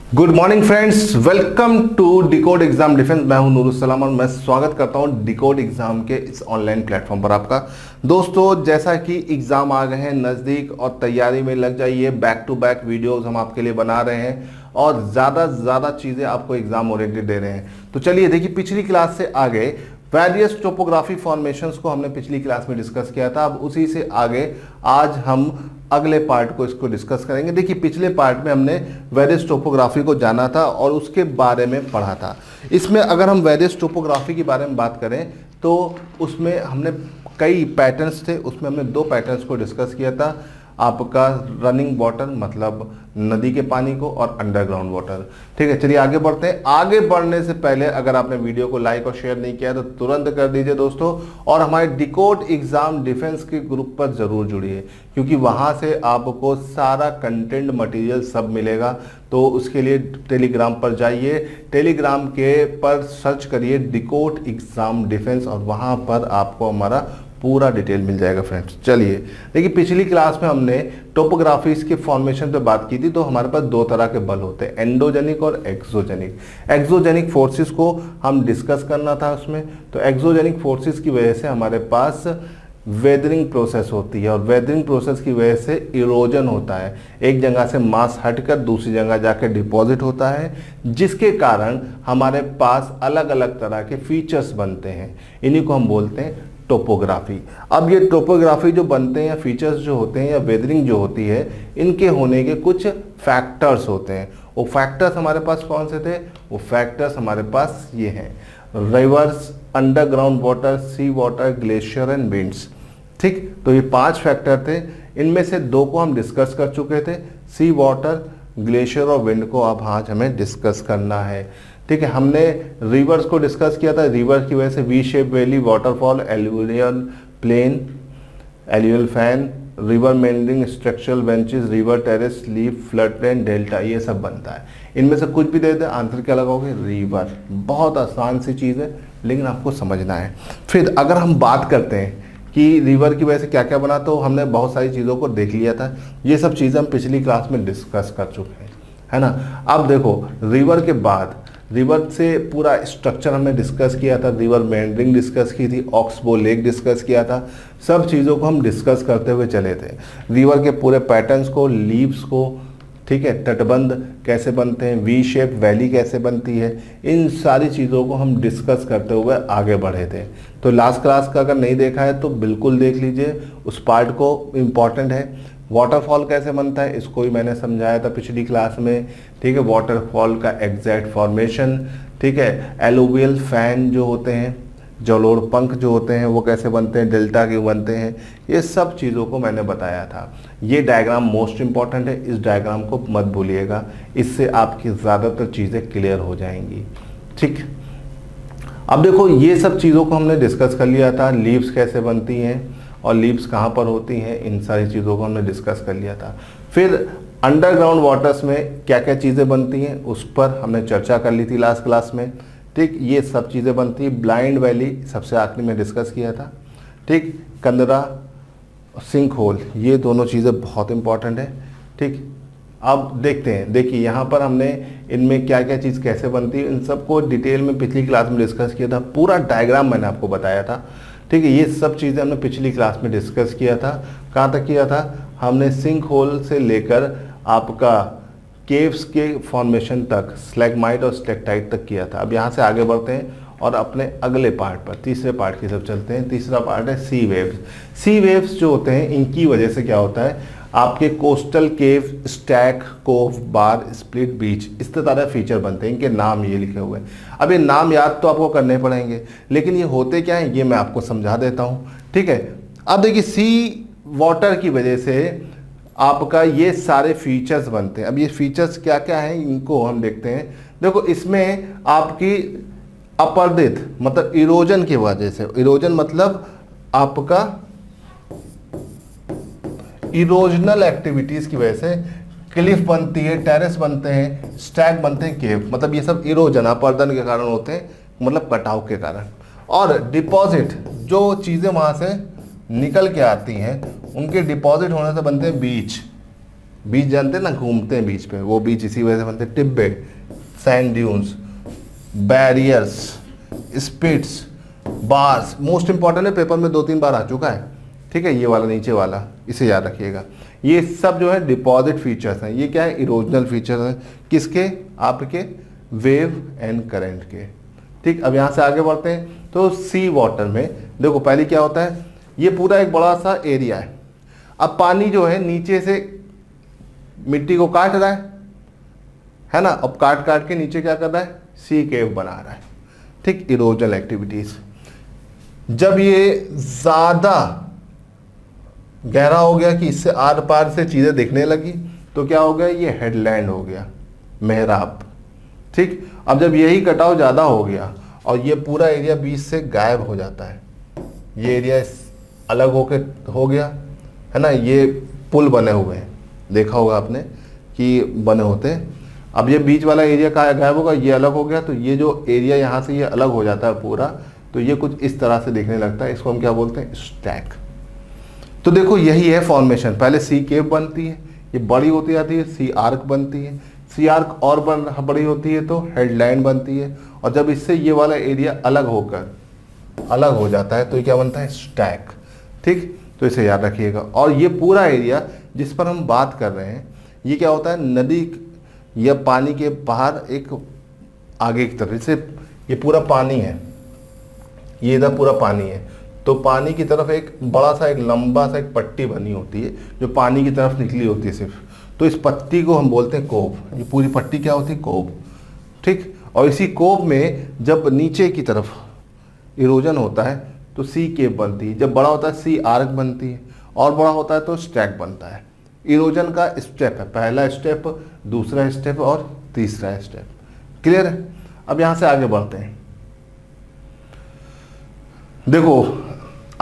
Good morning friends, welcome to decode exam defence. मैं हूं नूरुस्सलाम और मैं स्वागत करता हूं डिकोड एग्जाम के इस ऑनलाइन प्लेटफॉर्म पर आपका। दोस्तों, जैसा कि एग्जाम आ गए हैं नज़दीक और तैयारी में लग जाइए। बैक टू बैक वीडियोस हम आपके लिए बना रहे हैं और ज़्यादा से ज़्यादा चीज़ें आपको एग्जाम ओरिएंटेड दे रहे हैं। तो चलिए देखिए, पिछली क्लास से आगे वेरियस टोपोग्राफी फॉर्मेशंस को हमने पिछली क्लास में डिस्कस किया था। अब उसी से आगे आज हम अगले पार्ट को इसको डिस्कस करेंगे। देखिए, पिछले पार्ट में हमने वेरियस टोपोग्राफी को जाना था और उसके बारे में पढ़ा था। इसमें अगर हम वेरियस टोपोग्राफी के बारे में बात करें तो उसमें हमने कई पैटर्न्स थे। उसमें हमने दो पैटर्न्स को डिस्कस किया था, आपका रनिंग वाटर मतलब नदी के पानी को और अंडरग्राउंड वाटर। ठीक है, चलिए आगे बढ़ते हैं। आगे बढ़ने से पहले अगर आपने वीडियो को लाइक और शेयर नहीं किया तो तुरंत कर दीजिए दोस्तों, और हमारे डिकोड एग्जाम डिफेंस के ग्रुप पर जरूर जुड़िए, क्योंकि वहां से आपको सारा कंटेंट मटेरियल सब मिलेगा। तो उसके लिए टेलीग्राम पर जाइए, टेलीग्राम के पर सर्च करिए डिकोड एग्जाम डिफेंस और वहां पर आपको हमारा पूरा डिटेल मिल जाएगा फ्रेंड्स। चलिए देखिए, पिछली क्लास में हमने टोपोग्राफीज के फॉर्मेशन पे बात की थी। तो हमारे पास दो तरह के बल होते हैं, एंडोजेनिक और एक्सोजेनिक। एक्सोजेनिक फोर्सेस को हम डिस्कस करना था उसमें। तो एक्सोजेनिक फोर्सेस की वजह से हमारे पास वेदरिंग प्रोसेस होती है और वेदरिंग प्रोसेस की वजह से इरोजन होता है। एक जगह से मास हटकर दूसरी जगह जाकर डिपॉजिट होता है, जिसके कारण हमारे पास अलग अलग तरह के फीचर्स बनते हैं। इन्हीं को हम बोलते हैं टोपोग्राफी। अब ये टोपोग्राफी जो बनते हैं या फीचर्स जो होते हैं या वेदरिंग जो होती है, इनके होने के कुछ फैक्टर्स होते हैं। वो फैक्टर्स हमारे पास कौन से थे? वो फैक्टर्स हमारे पास ये हैं, rivers, underground water, sea water, glacier and winds. ठीक, तो ये 5 फैक्टर थे। इनमें से 2 को हम डिस्कस कर चुके थे, सी वाटर, ग्लेशियर और विंड को अब आज हमें डिस्कस करना है। ठीक है, हमने रिवर्स को डिस्कस किया था। रिवर की वजह से V shape valley, waterfall, alluvial plain, alluvial fan, river meandering, structural benches, river terrace, leaf, flood plain, delta, ये सब बनता है। इनमें से कुछ भी दे दे, आंसर क्या लगाओगे? रिवर। बहुत आसान सी चीज़ है, लेकिन आपको समझना है। फिर अगर हम बात करते हैं कि रिवर की वजह से क्या क्या बना, तो हमने बहुत सारी चीज़ों को देख लिया था। ये सब चीज़ें हम पिछली क्लास में डिस्कस कर चुके हैं, है ना। अब देखो, रिवर के बाद रिवर से पूरा स्ट्रक्चर हमने डिस्कस किया था, रिवर मेंडरिंग डिस्कस की थी, ऑक्सबो लेक डिस्कस किया था। सब चीज़ों को हम डिस्कस करते हुए चले थे, रिवर के पूरे पैटर्न्स को, लीव्स को, ठीक है, तटबंध कैसे बनते हैं, वी शेप वैली कैसे बनती है, इन सारी चीज़ों को हम डिस्कस करते हुए आगे बढ़े थे। तो लास्ट क्लास का अगर नहीं देखा है तो बिल्कुल देख लीजिए, उस पार्ट को, इम्पॉर्टेंट है। वाटरफॉल कैसे बनता है इसको भी मैंने समझाया था पिछली क्लास में। ठीक है, वाटरफॉल का एग्जैक्ट फॉर्मेशन, ठीक है, एलुवियल फैन जो होते हैं, जलोढ़ पंख जो होते हैं वो कैसे बनते हैं, डेल्टा क्यों बनते हैं, ये सब चीज़ों को मैंने बताया था। ये डायग्राम मोस्ट इंपॉर्टेंट है, इस डायग्राम को मत भूलिएगा, इससे आपकी ज़्यादातर चीज़ें क्लियर हो जाएंगी। ठीक, अब देखो, ये सब चीज़ों को हमने डिस्कस कर लिया था। लीव्स कैसे बनती हैं और लीव्स कहाँ पर होती हैं, इन सारी चीज़ों को हमने डिस्कस कर लिया था। फिर अंडरग्राउंड वाटर्स में क्या क्या चीज़ें बनती हैं उस पर हमने चर्चा कर ली थी लास्ट क्लास में। ठीक, ये सब चीज़ें बनती हैं। ब्लाइंड वैली सबसे आखिरी में डिस्कस किया था। ठीक, कंदरा, सिंक होल, ये दोनों चीज़ें बहुत इंपॉर्टेंट है। ठीक, अब देखते हैं, देखिए यहाँ पर हमने इनमें क्या क्या चीज़ कैसे बनती है, इन सबको डिटेल में पिछली क्लास में डिस्कस किया था। पूरा डायग्राम मैंने आपको बताया था। ठीक है, ये सब चीज़ें हमने पिछली क्लास में डिस्कस किया था। कहाँ तक किया था? हमने सिंक होल से लेकर आपका केव्स के फॉर्मेशन तक, स्लैगमाइट और स्टेक्टाइट तक किया था। अब यहाँ से आगे बढ़ते हैं और अपने अगले पार्ट पर, तीसरे पार्ट की तरफ चलते हैं। तीसरा पार्ट है सी वेव्स। सी वेव्स जो होते हैं, इनकी वजह से क्या होता है, आपके कोस्टल केव, स्टैक, कोव, बार, स्प्लिट, बीच, इस तरह फीचर बनते हैं। इनके नाम ये लिखे हुए हैं। अब ये नाम याद तो आपको करने पड़ेंगे, लेकिन ये होते क्या हैं ये मैं आपको समझा देता हूँ। ठीक है, अब देखिए, सी वाटर की वजह से आपका ये सारे फीचर्स बनते हैं। अब ये फीचर्स क्या क्या हैं इनको हम देखते हैं। देखो, इसमें आपकी अपर्दित मतलब इरोजन की वजह से, इरोजन मतलब आपका इरोजनल एक्टिविटीज़ की वजह से क्लिफ बनती है, टेरेस बनते हैं, स्टैक बनते हैं, केव, मतलब ये सब इरोजन, अपर्दन के कारण होते हैं, मतलब कटाव के कारण। और डिपॉजिट, जो चीज़ें वहाँ से निकल के आती हैं उनके डिपॉजिट होने से बनते हैं बीच। बीच जानते हैं ना, घूमते हैं बीच पे, वो बीच इसी वजह से बनते हैं। टिब्बे, sand dunes, barriers, spits, bars. Most important है, पेपर में 2-3 बार आ चुका है, ठीक है, ये वाला नीचे वाला, इसे याद रखिएगा। ये सब जो है डिपॉजिट फीचर्स हैं। ये क्या है, इरोजनल फीचर्स हैं, किसके, आपके वेव एंड करंट के। ठीक, अब यहाँ से आगे बढ़ते हैं। तो सी वाटर में देखो पहले क्या होता है, ये पूरा एक बड़ा सा एरिया है। अब पानी जो है नीचे से मिट्टी को काट रहा है ना, अब काट काट के नीचे क्या कर रहा है, सी केव बना रहा है। ठीक, इरोजनल एक्टिविटीज। जब ये ज्यादा गहरा हो गया कि इससे आर पार से चीजें दिखने लगी, तो क्या हो गया, ये हेडलैंड हो गया, मेहराब। ठीक, अब जब यही कटाव ज्यादा हो गया और ये पूरा एरिया बीच से गायब हो जाता है, ये एरिया अलग होके हो गया है ना, ये पुल बने हुए हैं, देखा होगा आपने कि बने होते हैं। अब ये बीच वाला एरिया कहाँ गायब होगा, ये अलग हो गया, तो ये जो एरिया यहाँ से ये अलग हो जाता है पूरा, तो ये कुछ इस तरह से दिखने लगता है। इसको हम क्या बोलते हैं, स्टैक। तो देखो यही है फॉर्मेशन। पहले सी केव बनती है, ये बड़ी होती जाती है, सी आर्क बनती है, सी आर्क और बड़ी होती है तो हेडलाइन बनती है, और जब इससे ये वाला एरिया अलग होकर अलग हो जाता है तो ये क्या बनता है, स्टैक। ठीक, तो इसे याद रखिएगा। और ये पूरा एरिया जिस पर हम बात कर रहे हैं, ये क्या होता है, नदी या पानी के बाहर एक आगे की तरफ, जैसे ये पूरा पानी है, ये इधर पूरा पानी है, तो पानी की तरफ एक बड़ा सा एक लंबा सा एक पट्टी बनी होती है जो पानी की तरफ निकली होती है सिर्फ, तो इस पट्टी को हम बोलते हैं कोव। ये पूरी पट्टी क्या होती है, कोव। ठीक, और इसी कोव में जब नीचे की तरफ इरोजन होता है तो सी केव बनती है, जब बड़ा होता है सी आर्क बनती है, और बड़ा होता है तो स्टैक बनता है। इरोजन का स्टेप है, पहला स्टेप, दूसरा स्टेप और तीसरा स्टेप। क्लियर है। अब यहां से आगे बढ़ते हैं। देखो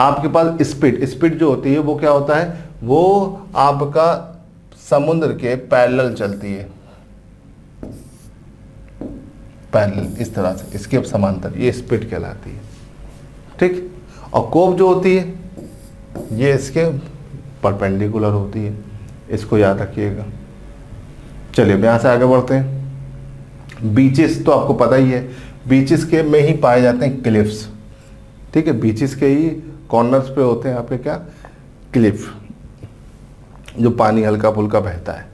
आपके पास स्पिट, स्पिट जो होती है वो क्या होता है, वो आपका समुद्र के पैरेलल चलती है, पैरेलल इस तरह से, इसके समांतर, ये स्पिट कहलाती है। ठीक, और कोव जो होती है ये इसके परपेंडिकुलर होती है, इसको याद रखिएगा। चलिए यहां से आगे बढ़ते हैं। बीचेस तो आपको पता ही है, बीचेस के में ही पाए जाते हैं क्लिफ्स। ठीक है, बीचेस के ही कॉर्नर्स पे होते हैं आपके क्या, क्लिफ, जो पानी हल्का फुल्का बहता है।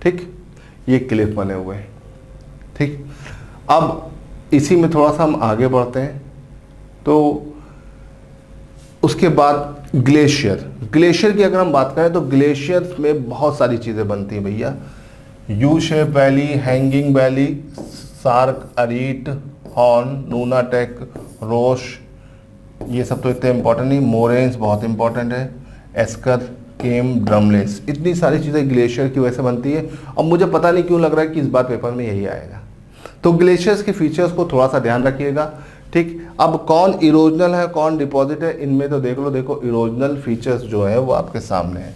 ठीक, ये क्लिफ बने हुए हैं। ठीक, अब इसी में थोड़ा सा हम आगे बढ़ते हैं। तो उसके बाद ग्लेशियर, ग्लेशियर की अगर हम बात करें तो ग्लेशियर में बहुत सारी चीज़ें बनती हैं भैया। U shape valley, hanging valley, cirque, arete, horn, nunatak, roche, ये सब तो इतने इंपॉर्टेंट नहीं। मोरेन्स बहुत इंपॉर्टेंट है, एस्कर, केम, ड्रमलेस, इतनी सारी चीज़ें ग्लेशियर की वजह से बनती है। अब मुझे पता नहीं क्यों लग रहा है कि इस बार पेपर में यही आएगा। तो ग्लेशियर्स के फीचर्स को थोड़ा सा ध्यान रखिएगा। ठीक, अब कौन इरोजनल है कौन डिपॉजिट है, इनमें तो देख लो। देखो इरोजनल फीचर्स जो है वो आपके सामने है।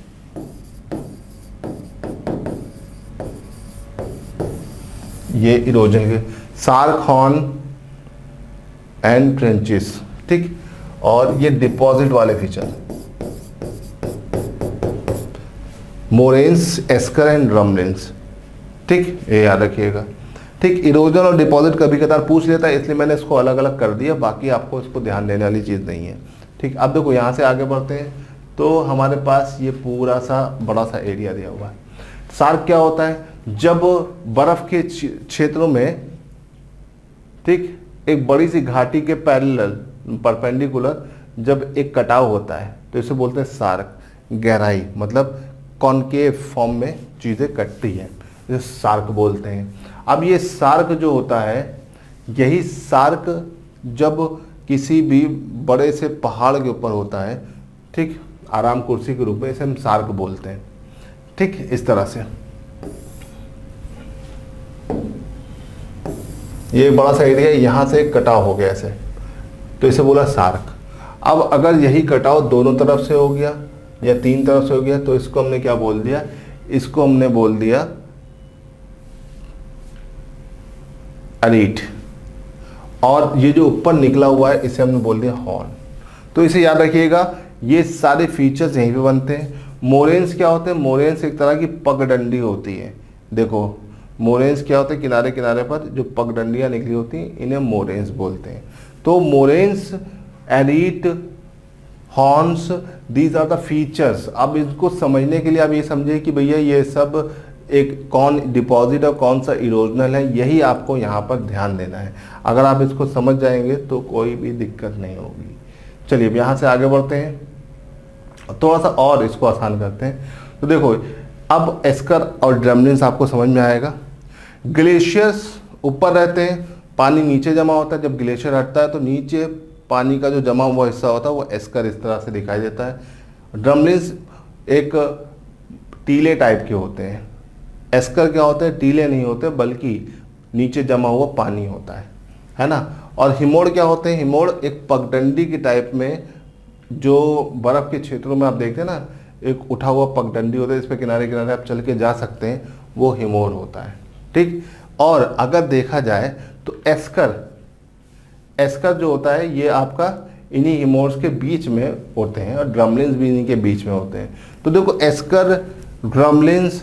ये इरोजन के सार्क, हॉर्न एंड ट्रेंचेस। ठीक, और ये डिपॉजिट वाले फीचर, मोरेन्स, एस्कर एंड ड्रमलेंस। ठीक, ये याद रखिएगा। ठीक, इरोजन और डिपॉजिट कभी कभार पूछ लेता है, इसलिए मैंने इसको अलग अलग कर दिया, बाकी आपको इसको ध्यान देने वाली चीज़ नहीं है। ठीक, अब देखो यहाँ से आगे बढ़ते हैं। तो हमारे पास ये पूरा सा बड़ा सा एरिया दिया हुआ है। सार्क क्या होता है, जब बर्फ के क्षेत्रों में, ठीक, एक बड़ी सी घाटी के पैरेलल परपेंडिकुलर जब एक कटाव होता है तो इसे बोलते हैं सार्क। गहराई मतलब कॉनकेव फॉर्म में चीज़ें कटती हैं, इसे सार्क बोलते हैं। अब ये सार्क जो होता है, यही सार्क जब किसी भी बड़े से पहाड़ के ऊपर होता है, ठीक, आराम कुर्सी के रूप में, इसे हम सार्क बोलते हैं। ठीक, इस तरह से ये बड़ा सा एरिया यहाँ से एक कटाव हो गया ऐसे, तो इसे बोला सार्क। अब अगर यही कटाव दोनों तरफ से हो गया या तीन तरफ से हो गया तो इसको हमने क्या बोल दिया, इसको हमने बोल दिया अरीट। और ये जो ऊपर निकला हुआ है इसे हमने बोल दिया हॉर्न। तो इसे याद रखिएगा, ये सारे फीचर्स यहीं पे बनते हैं। मोरेन्स क्या होते हैं? मोरेन्स एक तरह की पगडंडी होती है। देखो मोरेन्स क्या होते हैं? किनारे किनारे पर जो पगडंडियां निकली होती हैं इन्हें मोरेन्स बोलते हैं। तो moraines, arete, horns, these are the features. अब इसको समझने के लिए आप ये समझिए कि भैया ये सब एक कौन डिपॉजिट और कौन सा इरोजनल है, यही आपको यहाँ पर ध्यान देना है। अगर आप इसको समझ जाएंगे तो कोई भी दिक्कत नहीं होगी। चलिए अब यहाँ से आगे बढ़ते हैं, थोड़ा सा और इसको आसान करते हैं। तो देखो अब एस्कर और ड्रमलिन्स आपको समझ में आएगा। ग्लेशियर्स ऊपर रहते हैं, पानी नीचे जमा होता है। जब ग्लेशियर हटता है तो नीचे पानी का जो जमा हुआ हिस्सा होता है वो एस्कर इस तरह से दिखाई देता है। ड्रमलिन्स एक टीले टाइप के होते हैं। एस्कर क्या होते हैं? टीले नहीं होते बल्कि नीचे जमा हुआ पानी होता है ना। और हिमोड़ क्या होते हैं? हिमोड़ एक पगडंडी की टाइप में, जो बर्फ़ के क्षेत्रों में आप देखते हैं ना, एक उठा हुआ पगडंडी होता है, इस पर किनारे किनारे आप चल के जा सकते हैं, वो हिमोड़ होता है। ठीक। और अगर देखा जाए तो एस्कर जो होता है ये आपका इन्हीं हिमोर्स के बीच में होते हैं और ड्रमलिन्स भी इन्हीं के बीच में होते हैं। तो देखो एस्कर, ड्रमलिन्स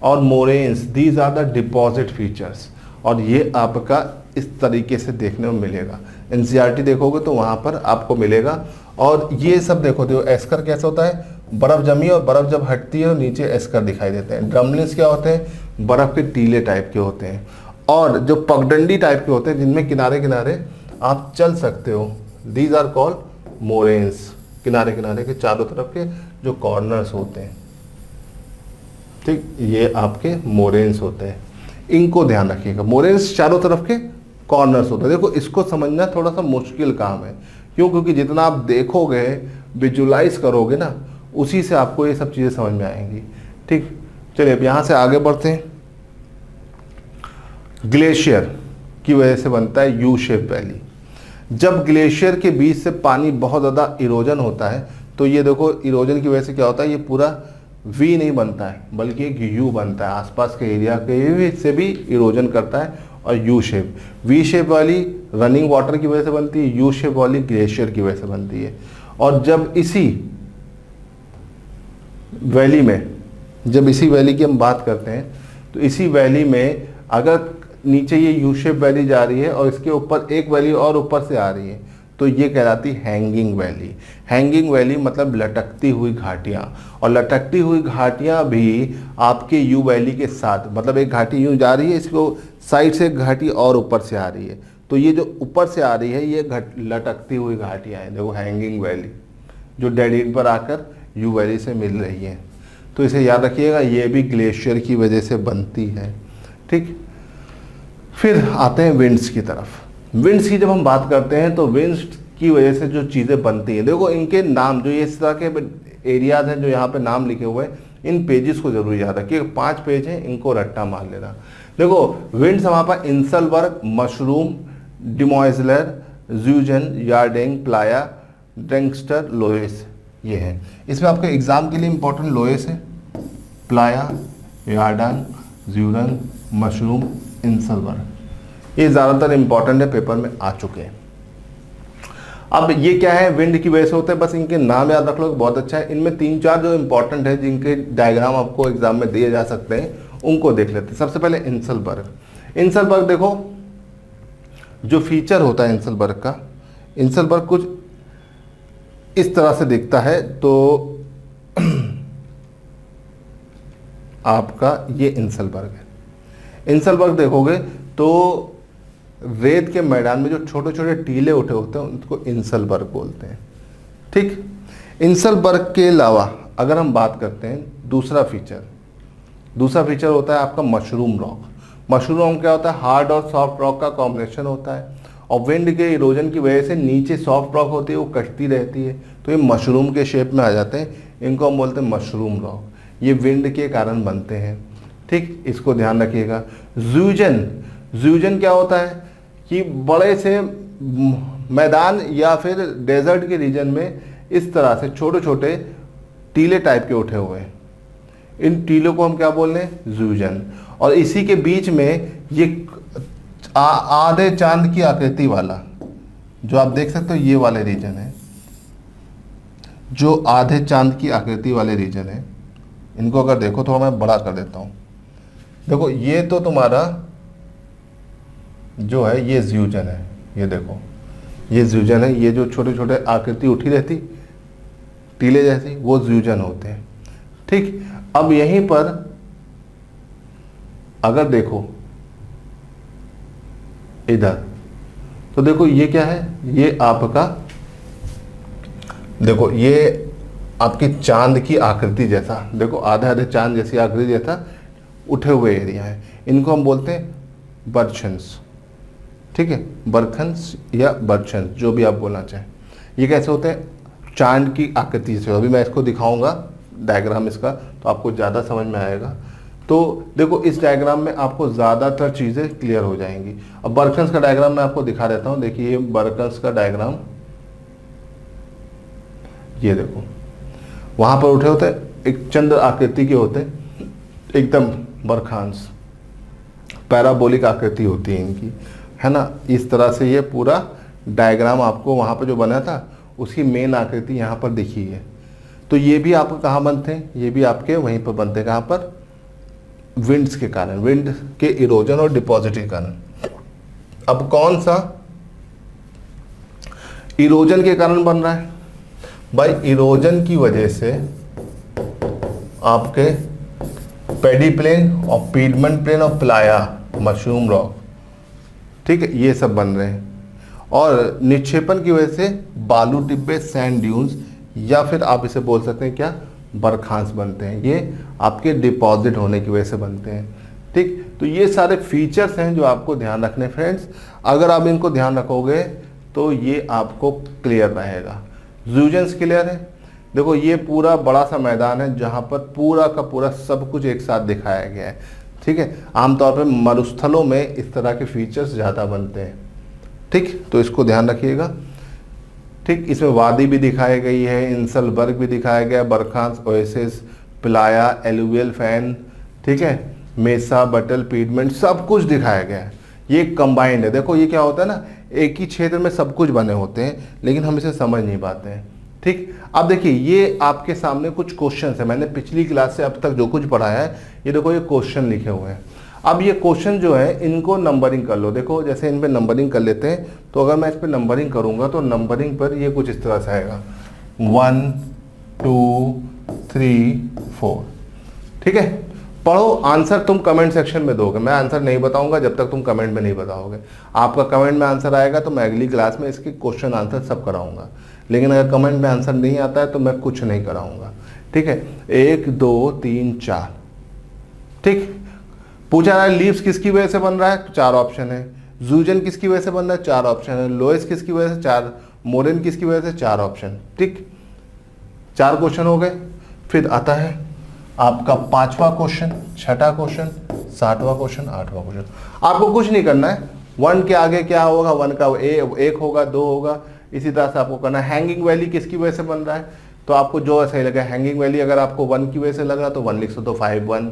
और moraines, these are the deposit features, और ये आपका इस तरीके से देखने में मिलेगा। एनसीईआरटी देखोगे तो वहाँ पर आपको मिलेगा। और ये सब देखो एस्कर कैसा होता है? बर्फ़ जमी और बर्फ़ जब हटती है और नीचे एस्कर दिखाई देते हैं। ड्रमलिन्स क्या होते हैं? बर्फ़ के टीले टाइप के होते हैं। और जो पगडंडी टाइप के होते हैं जिनमें किनारे किनारे आप चल सकते हो, दीज आर कॉल्ड मोरेन्स। किनारे किनारे के चारों तरफ के जो कॉर्नर्स होते हैं, ठीक, ये आपके मोरेन्स होते हैं। इनको ध्यान रखिएगा, मोरेन्स चारों तरफ के कॉर्नर्स होते हैं। देखो इसको समझना थोड़ा सा मुश्किल काम है। क्यों? क्योंकि जितना आप देखोगे, विजुलाइज करोगे ना, उसी से आपको ये सब चीज़ें समझ में आएंगी। ठीक। चलिए अब यहाँ से आगे बढ़ते हैं। ग्लेशियर की वजह से बनता है यू शेप वैली। जब ग्लेशियर के बीच से पानी बहुत ज़्यादा इरोजन होता है तो ये देखो इरोजन की वजह से क्या होता है, ये पूरा वी नहीं बनता है बल्कि एक यू बनता है। आसपास के एरिया के से भी इरोजन करता है और यू शेप। वी शेप वाली रनिंग वाटर की वजह से बनती है, यू शेप वाली ग्लेशियर की वजह से बनती है। और जब इसी वैली की हम बात करते हैं तो इसी वैली में अगर नीचे ये यू शेप वैली जा रही है और इसके ऊपर एक वैली और ऊपर से आ रही है तो ये कहलाती हैंगिंग वैली। हैंगिंग वैली मतलब लटकती हुई घाटियाँ, और लटकती हुई घाटियाँ भी आपके यू वैली के साथ, मतलब एक घाटी यूँ जा रही है, इसको साइड से एक घाटी और ऊपर से आ रही है, तो ये जो ऊपर से आ रही है ये लटकती हुई घाटियाँ हैं। देखो हैंगिंग वैली जो डेड एंड पर आकर यू वैली से मिल रही है। तो इसे याद रखिएगा, ये भी ग्लेशियर की वजह से बनती है। ठीक। फिर आते हैं विंड्स की तरफ। विंड्स की जब हम बात करते हैं तो विंड्स की वजह से जो चीज़ें बनती हैं, देखो इनके नाम, जो ये इस तरह के एरियाज हैं जो यहाँ पे नाम लिखे हुए हैं, इन पेजेस को जरूर याद रखिए। 5 पेज हैं, इनको रट्टा मार लेना। देखो विंड्स हमारे पास इंसलबर्ग, मशरूम, डिमोइजलर, ज़्यूजन, यार्डिंग, प्लाया, ड्रैंगस्टर, लोएस, ये हैं। इसमें आपके एग्जाम के लिए इंपॉर्टेंट लोएस है, प्लाया, यार्डन, ज़्यूरन, मशरूम, इंसलबर्ग, ये ज़्यादातर इंपॉर्टेंट है, पेपर में आ चुके हैं। अब ये क्या है, विंड की वजह से होता है, बस इनके नाम याद रख लो, बहुत अच्छा है। इनमें 3-4 जो इंपॉर्टेंट है जिनके डायग्राम आपको एग्जाम में दिए जा सकते हैं, उनको देख लेते हैं। सबसे पहले इंसलबर्ग। इंसलबर्ग देखो जो फीचर होता है इंसलबर्ग कुछ इस तरह से दिखता है। तो आपका ये इंसलबर्ग है। इंसलबर्ग देखोगे तो रेत के मैदान में जो छोटे छोटे टीले उठे होते हैं उनको इंसलबर्ग बोलते हैं। ठीक। इंसलबर्ग के अलावा अगर हम बात करते हैं दूसरा फीचर होता है आपका मशरूम रॉक। मशरूम रॉक क्या होता है, हार्ड और सॉफ्ट रॉक का कॉम्बिनेशन होता है, और विंड के इरोजन की वजह से नीचे सॉफ्ट रॉक होती है, वो कटती रहती है, तो ये मशरूम के शेप में आ जाते हैं। इनको हम बोलते हैं मशरूम रॉक, ये विंड के कारण बनते हैं। ठीक, इसको ध्यान रखिएगा। ज़्यूजन क्या होता है कि बड़े से मैदान या फिर डेजर्ट के रीजन में इस तरह से छोटे छोटे टीले टाइप के उठे हुए हैं, इन टीलों को हम क्या बोल रहे हैं, ज़्यूजन। और इसी के बीच में ये आधे चांद की आकृति वाला जो आप देख सकते हो, ये वाले रीजन है, जो आधे चांद की आकृति वाले रीजन है, इनको अगर देखो थोड़ा मैं बड़ा कर देता हूँ। देखो ये तो तुम्हारा जो है ये ज़्यूजन है, ये देखो ये ज़्यूजन है, ये जो छोटे छोटे आकृति उठी रहती टीले जैसी वो ज़्यूजन होते हैं। ठीक, अब यहीं पर अगर देखो इधर तो देखो ये क्या है, ये आपका देखो ये आपकी चांद की आकृति जैसा, देखो आधे आधे चांद जैसी आकृति जैसा उठे हुए एरिया है, इनको हम बोलते हैं बर्चन्स। ठीक है, बरखन्स या बर्चन्स जो भी आप बोलना चाहें। ये कैसे होते हैं, चांद की आकृति से। अभी मैं इसको दिखाऊंगा डायग्राम इसका, तो आपको ज़्यादा समझ में आएगा। तो देखो इस डायग्राम में आपको ज़्यादातर चीज़ें क्लियर हो जाएंगी। अब बरखन्स का डायग्राम मैं आपको दिखा देता हूँ। देखिए ये बरखन्स का डायग्राम, ये देखो वहाँ पर उठे होते एक चंद्र आकृति के होते एकदम बरखांस, पैराबोलिक आकृति होती है इनकी, है ना। इस तरह से ये पूरा डायग्राम आपको वहाँ पर जो बना था उसकी मेन आकृति यहाँ पर दिखी है। तो ये भी आपको कहाँ बनते हैं, ये भी आपके वहीं पर बनते हैं, कहाँ पर, विंड्स के कारण, विंड के इरोजन और डिपॉजिट के कारण। अब कौन सा इरोजन के कारण बन रहा है भाई, इरोजन की वजह से आपके पेडी प्लेन और पीडमेंट प्लेन और प्लाया मशरूम रॉक, ठीक है, ये सब बन रहे हैं। और निक्षेपण की वजह से बालू टिब्बे, सैंड ड्यून्स, या फिर आप इसे बोल सकते हैं क्या, बरखांस बनते हैं। ये आपके डिपॉजिट होने की वजह से बनते हैं। ठीक, तो ये सारे फीचर्स हैं जो आपको ध्यान रखने फ्रेंड्स। अगर आप इनको ध्यान रखोगे तो ये आपको क्लियर रहेगा। ज़्यूजन्स क्लियर है। देखो ये पूरा बड़ा सा मैदान है जहाँ पर पूरा का पूरा सब कुछ एक साथ दिखाया गया है। ठीक है, आमतौर पर मरुस्थलों में इस तरह के फीचर्स ज़्यादा बनते हैं। ठीक, तो इसको ध्यान रखिएगा। ठीक, इसमें वादी भी दिखाई गई है, इंसलबर्ग भी दिखाया गया, बरखांस, ओएसिस, प्लाया, एलुवियल फैन, ठीक है, मेसा, बटल, पीडमेंट, सब कुछ दिखाया गया है। ये कंबाइंड है। देखो ये क्या होता है ना, एक ही क्षेत्र में सब कुछ बने होते हैं लेकिन हम इसे समझ नहीं पाते हैं। ठीक, अब देखिए ये आपके सामने कुछ क्वेश्चन है। मैंने पिछली क्लास से अब तक जो कुछ पढ़ाया है, ये देखो ये क्वेश्चन लिखे हुए हैं। अब ये क्वेश्चन जो है इनको नंबरिंग कर लो। देखो जैसे इन पे नंबरिंग कर लेते हैं, तो अगर मैं इस पे नंबरिंग करूंगा तो नंबरिंग पर ये कुछ इस तरह से आएगा 1 2 3 4। ठीक है, पढ़ो, आंसर तुम कमेंट सेक्शन में दोगे। मैं आंसर नहीं बताऊंगा जब तक तुम कमेंट में नहीं बताओगे। आपका कमेंट में आंसर आएगा तो मैं अगली क्लास में इसके क्वेश्चन आंसर सब कराऊंगा, लेकिन अगर कमेंट में आंसर नहीं आता है तो मैं कुछ नहीं कराऊंगा। ठीक है, 1 2 3 4। ठीक, पूछा रहा है लीव्स किसकी वजह से बन रहा है, तो 4 ऑप्शन है। ज़्यूजन किसकी वजह से बन रहा है, 4 ऑप्शन है। लोएस किसकी वजह से, 4। मोरेन किसकी वजह से, 4 ऑप्शन। ठीक, 4 क्वेश्चन हो गए। फिर आता है आपका 5वां क्वेश्चन, 6ठा क्वेश्चन, 7वां क्वेश्चन, 8वां क्वेश्चन। आपको कुछ नहीं करना है, 1 के आगे क्या होगा, 1 का 1 होगा, 2 होगा, इसी तरह से आपको करना है। हैंगिंग वैली किसकी वजह से बन रहा है, तो आपको जो सही लगे। हैंगिंग वैली अगर आपको 1 की वजह से लग रहा तो 1 लिख सकते हो, 5 1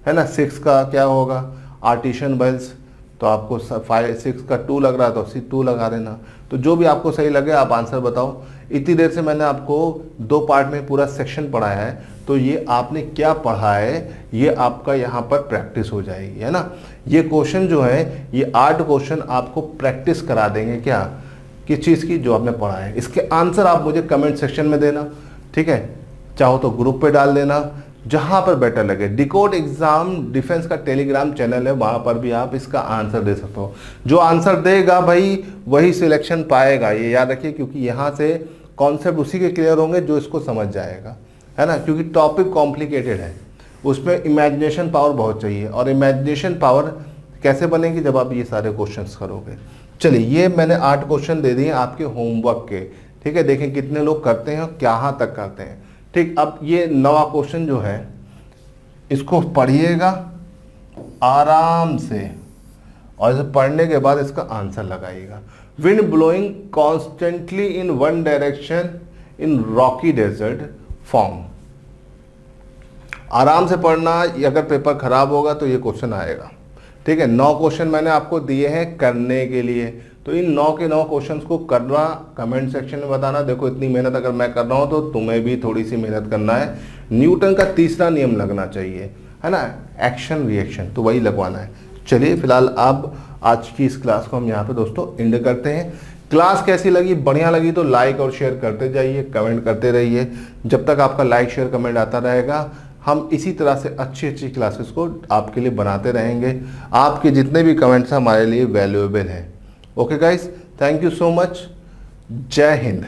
है ना। 6 का क्या होगा, आर्टिशियन बेल्स, तो आपको 6 का 2 लग रहा है तो 2 लगा देना। तो जो भी आपको सही लगे आप आंसर बताओ। इतनी देर से मैंने आपको 2 पार्ट में पूरा सेक्शन पढ़ाया है, तो ये आपने क्या पढ़ा है ये आपका यहाँ पर प्रैक्टिस हो जाएगी, है ना। ये क्वेश्चन जो है ये 8 क्वेश्चन आपको प्रैक्टिस करा देंगे, क्या, किस चीज़ की, जो आपने पढ़ा है। इसके आंसर आप मुझे कमेंट सेक्शन में देना, ठीक है, चाहो तो ग्रुप पे डाल देना, जहां पर बेटर लगे। डिकोड एग्जाम डिफेंस का टेलीग्राम चैनल है, वहां पर भी आप इसका आंसर दे सकते हो। जो आंसर देगा भाई वही सिलेक्शन पाएगा, ये याद रखिए, क्योंकि यहाँ से कॉन्सेप्ट उसी के क्लियर होंगे जो इसको समझ जाएगा, है ना। क्योंकि टॉपिक कॉम्प्लिकेटेड है, उसमें इमेजिनेशन पावर बहुत चाहिए, और इमेजिनेशन पावर कैसे बनेगी, जब आप ये सारे क्वेश्चंस करोगे। चलिए, ये मैंने 8 क्वेश्चन दे दिए आपके होमवर्क के, ठीक है। देखें कितने लोग करते हैं और कहाँ तक करते हैं। ठीक, अब ये 9वां क्वेश्चन जो है इसको पढ़िएगा आराम से, और इसे पढ़ने के बाद इसका आंसर लगाइएगा। Wind blowing constantly in one direction in rocky desert form. आराम से पढ़ना, अगर पेपर खराब होगा तो ये क्वेश्चन आएगा, ठीक है। 9 क्वेश्चन मैंने आपको दिए हैं करने के लिए, तो इन 9 के 9 क्वेश्चंस को करना, कमेंट सेक्शन में बताना। देखो इतनी मेहनत अगर मैं कर रहा हूँ तो तुम्हें भी थोड़ी सी मेहनत करना है। न्यूटन का तीसरा नियम लगना चाहिए, है ना, एक्शन रिएक्शन, तो वही लगवाना है। चलिए फिलहाल अब आज की इस क्लास को हम यहाँ पे दोस्तों एंड करते हैं। क्लास कैसी लगी, बढ़िया लगी तो लाइक और शेयर करते जाइए, कमेंट करते रहिए। जब तक आपका लाइक शेयर कमेंट आता रहेगा हम इसी तरह से अच्छी अच्छी क्लासेस को आपके लिए बनाते रहेंगे। आपके जितने भी कमेंट्स हमारे लिए वैल्यूएबल हैं। Okay guys, thank you so much. जय हिंद।